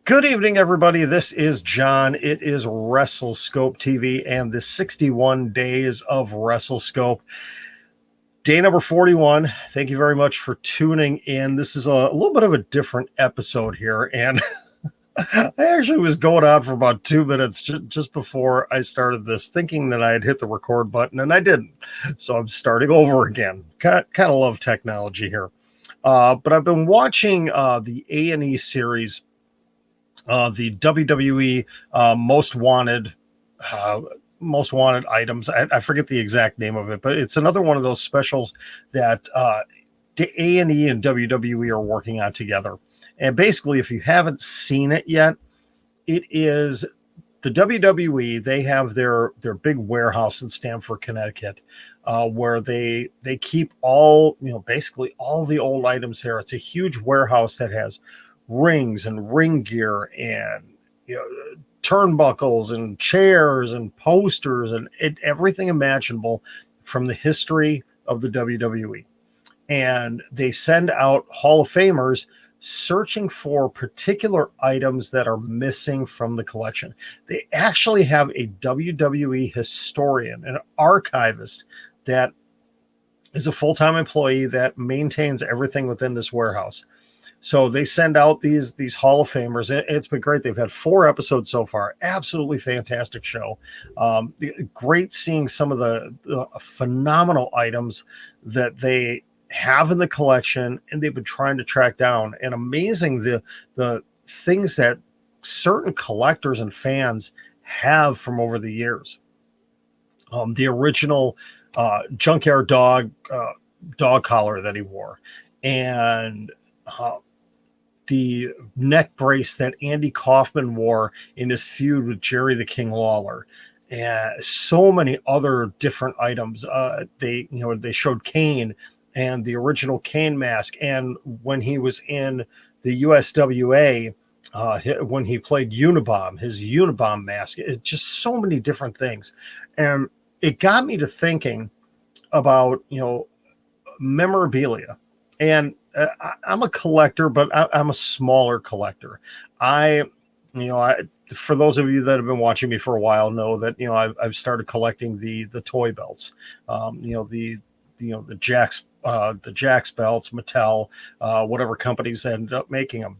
Good evening, everybody. This is John. It is WrestleScope TV and the 61 days of WrestleScope. Day number 41. Thank you very much for tuning in. This is a little bit of a different episode here. And I actually was going on for about 2 minutes just before I started this, thinking that I had hit the record button, and I didn't. So I'm starting over again. Kind of love technology here. But I've been watching the A&E series, the WWE most wanted items. I forget the exact name of it, but it's another one of those specials that A&E and WWE are working on together. And basically, if you haven't seen it yet, it is the WWE. They have their big warehouse in Stamford, Connecticut, where they keep basically all the old items there. It's a huge warehouse that has rings and ring gear and turnbuckles and chairs and posters and everything imaginable from the history of the WWE. And they send out Hall of Famers searching for particular items that are missing from the collection. They actually have a WWE historian, an archivist that is a full-time employee that maintains everything within this warehouse. So they send out these Hall of Famers. It's been great. They've had 4 episodes so far. Absolutely fantastic show. Great seeing some of the phenomenal items that they have in the collection, and they've been trying to track down. And amazing the things that certain collectors and fans have from over the years. The original Junkyard Dog collar that he wore, and the neck brace that Andy Kaufman wore in his feud with Jerry the King Lawler, and so many other different items. They showed Kane and the original Kane mask, and when he was in the USWA, when he played Unabomb, his Unabomb mask. It's just so many different things, and it got me to thinking about memorabilia. And I'm a collector, but I'm a smaller collector. For those of you that have been watching me for a while know that I've started collecting the toy belts, the Jakks belts, Mattel, whatever companies end up making them.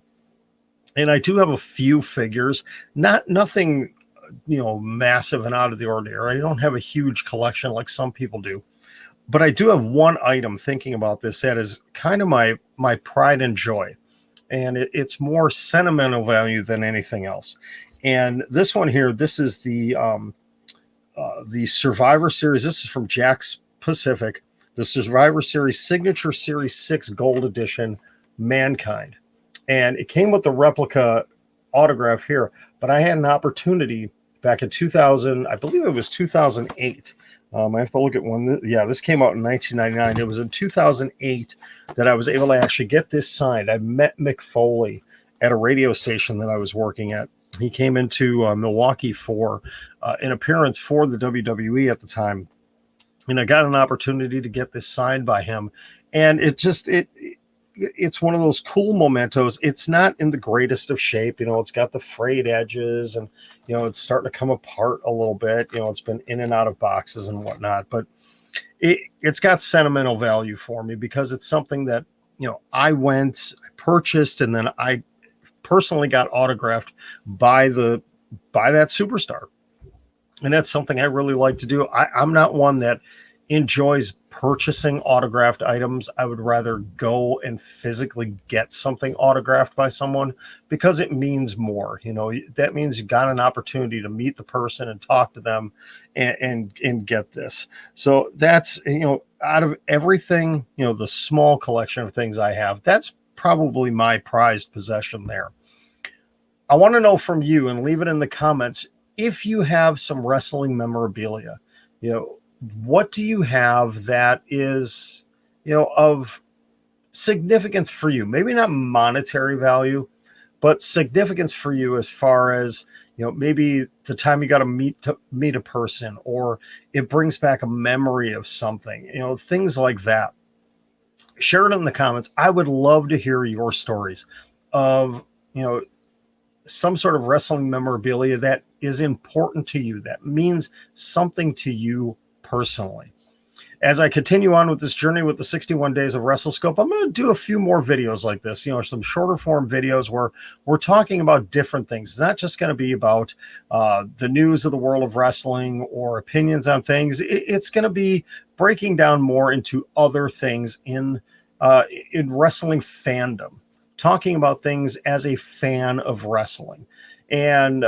And I do have a few figures, nothing massive and out of the ordinary. I don't have a huge collection like some people do. But I do have one item, thinking about this, that is kind of my pride and joy. And it's more sentimental value than anything else. And this one here, this is the Survivor Series. This is from Jakks Pacific. The Survivor Series Signature Series 6 Gold Edition Mankind. And it came with the replica autograph here. But I had an opportunity back in 2000, I believe it was 2008. I have to look at one. Yeah, this came out in 1999. It was in 2008 that I was able to actually get this signed. I met Mick Foley at a radio station that I was working at. He came into Milwaukee for an appearance for the WWE at the time. And I got an opportunity to get this signed by him. And it's one of those cool mementos. It's not in the greatest of shape. It's got the frayed edges, and, it's starting to come apart a little bit. It's been in and out of boxes and whatnot, but it's got sentimental value for me because it's something that, I purchased, and then I personally got autographed by that superstar. And that's something I really like to do. I'm not one that enjoys purchasing autographed items. I would rather go and physically get something autographed by someone because it means more. That means you got an opportunity to meet the person and talk to them and get this. So that's, out of everything, the small collection of things I have, that's probably my prized possession there. I want to know from you, and leave it in the comments, if you have some wrestling memorabilia. What do you have that is, of significance for you? Maybe not monetary value, but significance for you as far as, maybe the time you got to meet a person, or it brings back a memory of something, things like that. Share it in the comments. I would love to hear your stories of, some sort of wrestling memorabilia that is important to you, that means something to you personally. As I continue on with this journey with the 61 days of WrestleScope, I'm going to do a few more videos like this, some shorter form videos where we're talking about different things. It's not just going to be about the news of the world of wrestling or opinions on things. It's going to be breaking down more into other things in wrestling fandom, talking about things as a fan of wrestling. And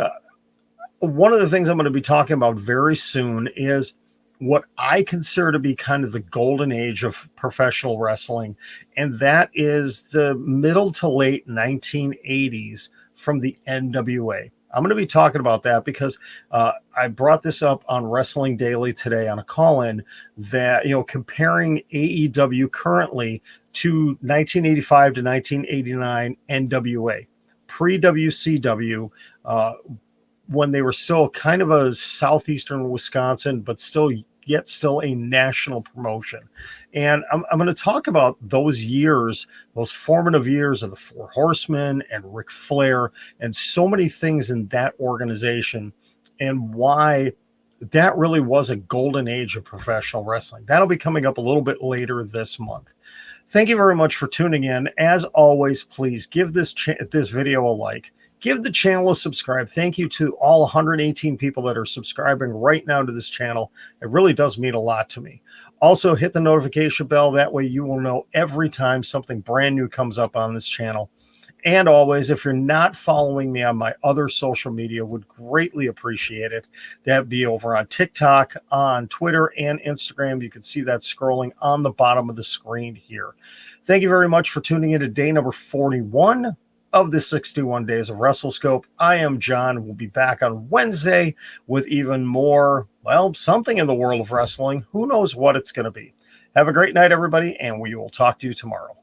one of the things I'm going to be talking about very soon is what I consider to be kind of the golden age of professional wrestling, and that is the middle to late 1980s from the NWA. I'm going to be talking about that because I brought this up on Wrestling Daily today on a call-in that, comparing AEW currently to 1985 to 1989 NWA, pre-WCW, when they were still kind of a southeastern Wisconsin, but still a national promotion. And I'm going to talk about those years, those formative years of the Four Horsemen and Ric Flair and so many things in that organization, and why that really was a golden age of professional wrestling. That'll be coming up a little bit later this month. Thank you very much for tuning in. As always, please give this video a like. Give the channel a subscribe. Thank you to all 118 people that are subscribing right now to this channel. It really does mean a lot to me. Also, hit the notification bell. That way you will know every time something brand new comes up on this channel. And always, if you're not following me on my other social media, would greatly appreciate it. That'd be over on TikTok, on Twitter, and Instagram. You can see that scrolling on the bottom of the screen here. Thank you very much for tuning in to day number 41 of the 61 days of WrestleScope. I am John. We'll be back on Wednesday with even more, something in the world of wrestling. Who knows what it's going to be. Have a great night, everybody, and we will talk to you tomorrow.